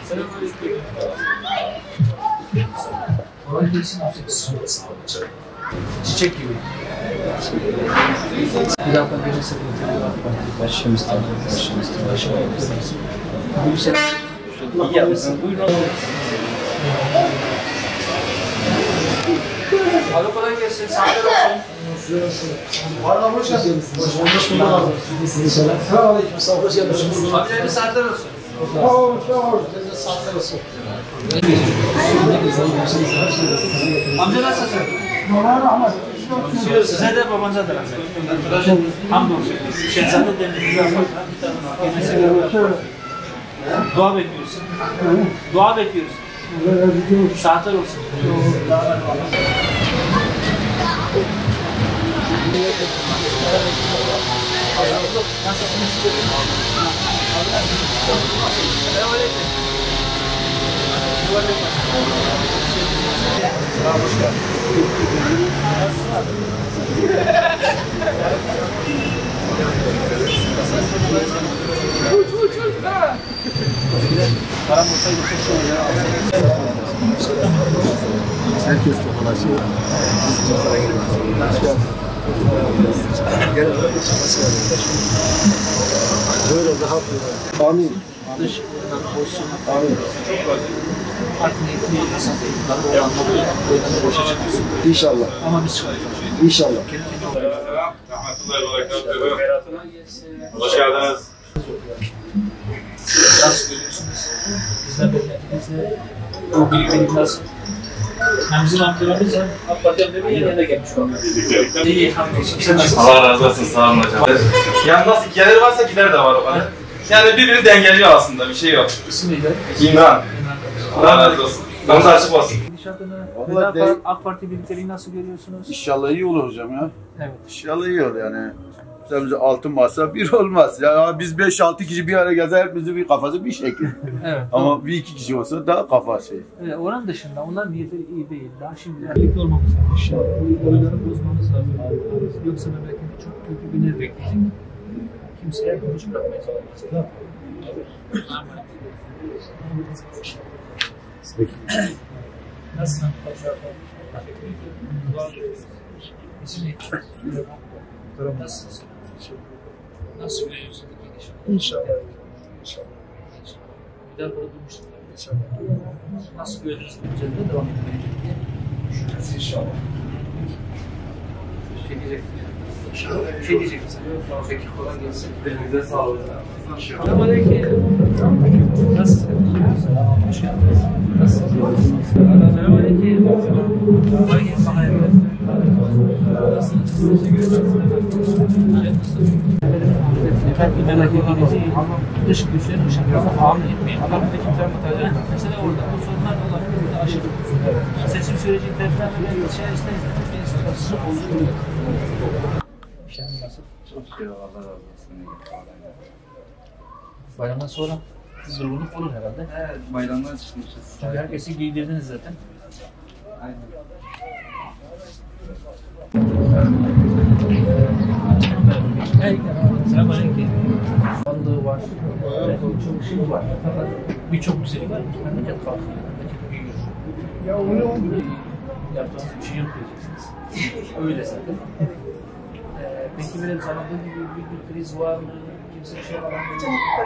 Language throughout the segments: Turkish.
Selamünaleyküm. Kolay gelsin. Çiçek gibi. Bir daha ben gelirse başımızda. Başımızda. İyi yapmışsın. Buyurun. Alo, kolay gelsin. Saatler olsun. Valla hoş geldiniz. Hoş bulduk. Selamünaleyküm. Hoş geldiniz. Abilerin saatler olsun. Hoş saatler olsun. Amca nasılsın? Size de babanıza da rahmet. Hamdolsun. Şehzade denildiğinde dua bekliyoruz. Dua bekliyoruz. Saatler olsun. Herkes tokalaşıyor. Gel burada çıkması lazım. Böyle daha böyle. Amin. Amin. İnşallah. Ama biz çıkarız. İnşallah. Hoş geldiniz. Nasıl görüyorsunuz? Bizden beklentinizle o birliktelik nasıl? Hem bizim amcalarımız hem AK Parti amcalarımız yan yana gelmiş olmalı. İyi, hamdolsun. Sen nasılsın? Allah razı olsun, sağ olun hocam. Yani nasıl gelir varsa gider de var o kadar. Yani birbirini dengeliyor aslında, bir şey yok. İsim neydi? İmran. Allah razı olsun. Namaz açık olsun. Gidişatını AK Parti birlikteliği nasıl görüyorsunuz? İnşallah iyi olur hocam ya. Evet. İnşallah iyi olur yani. Bize altın masa bir olmaz. Ya biz 5-6 kişi bir araya gezer hepimizin bir kafası bir şekil. Evet. Ama bir iki kişi olsa daha kafa şey. Evet, oran dışında onlar niyetleri iyi değil. Daha şimdi birlikte olmamız lazım. İnşallah. Bu oyları bozmamız lazım. Yoksa memleketi çok kötü günler bekleyecek. Kimseye konuşup bırakmayız. Nasılsın? İsim ne? Nasılsın? Nasıl biliyorsun? İnşallah. Bir daha burada durmuştuk. Nasıl gördünüz? Üzerinde devam etmeye düşünüyoruz inşallah. Şey diyecek misin? Peki kolay gelsin. Elinize sağlık. Selamünaleyküm. Nasılsın? Hoş geldiniz. Nasılsın? Selamünaleyküm. Kolay gelsin. Efendim memleketimizi dış güçlerin ışıklarına hamle etmeyin. Mesela orada bu sorunlar olabilir. Aşırı. Seçim süreci depremle içerisinde istatistik oluşturuyor. İşlerin nasıl? Çok şey Allah razı olsun. Bayramdan sonra durgunluk olur herhalde. Evet, bayramdan çıkmışız. Çünkü herkesi giydirdiniz zaten. Aynen. Selamünaleyküm. Varlığı var. Birçok şey var. Fakat birçok güzellik var. Memleket kalkıyor. Memleket büyüyor. Ya onu Yaptığınız bir şey yok diyeceksiniz. Öyle zaten. Peki böyle sanıldığı gibi bir kriz var mı? Kimse bir şey alamıyor.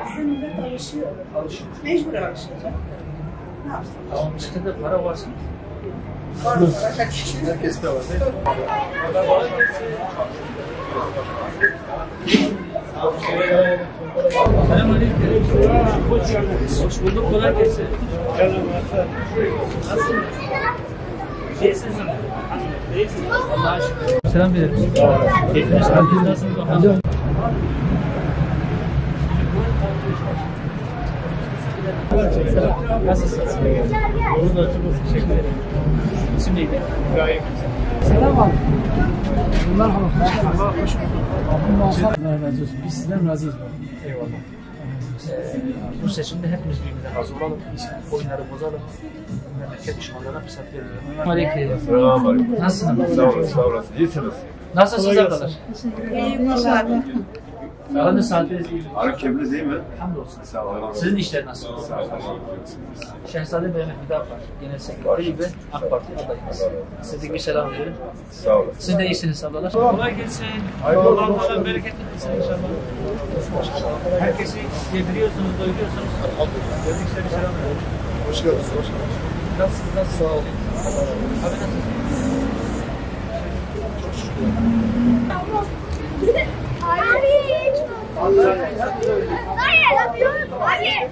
Polise millet alışıyor. Alışıyor. Mecbur alışacak. Ne yapsın? Ama millete para varsa. Var mı? herkes de var. Selamünaleyküm. Hoş bulduk. Kolay gelsin. Nasılsınız? İyisiniz mi? İyisiniz. Allah'a şükür. Selam verelim. Keyfiniz nasıl bakalım? Nasılsınız? Burada teşekkür ederim. İsim neydi? Selam abi. Bunlar Allah hoş bulduk. Allah razı olsun. Biz sizden razıyız. Eyvallah. Bu seçimde hepimiz birbirine razı olalım. Oyunları bozalım. Memleket düşmanlarına fırsat vermeyelim. Aleyküm. Selamünaleyküm. Nasılsınız? Sağ olun, sağ olasın. İyisiniz. Nasılsınız arkadaşlar? İyiyim abi. Efendim saatiniz iyi mi? Arı kebri değil mi? Hamdolsun. Sağ olun. Sizin işler nasıl? Sağ olun. Şehzade Mehmet Hüdapar, Genel Sekreteri ve AK Parti adayımız. Size bir selam verelim. Sağ olun. Siz de iyisiniz ablalar. Kolay gelsin. Allah'tan bereketli olsun inşallah. Herkesi yediriyorsunuz, doyuruyorsunuz. Gördük size bir selam verelim. Hoş geldiniz. Hoş geldiniz. Nasılsınız? Sağ olun. Abi nasılsınız? Hayır.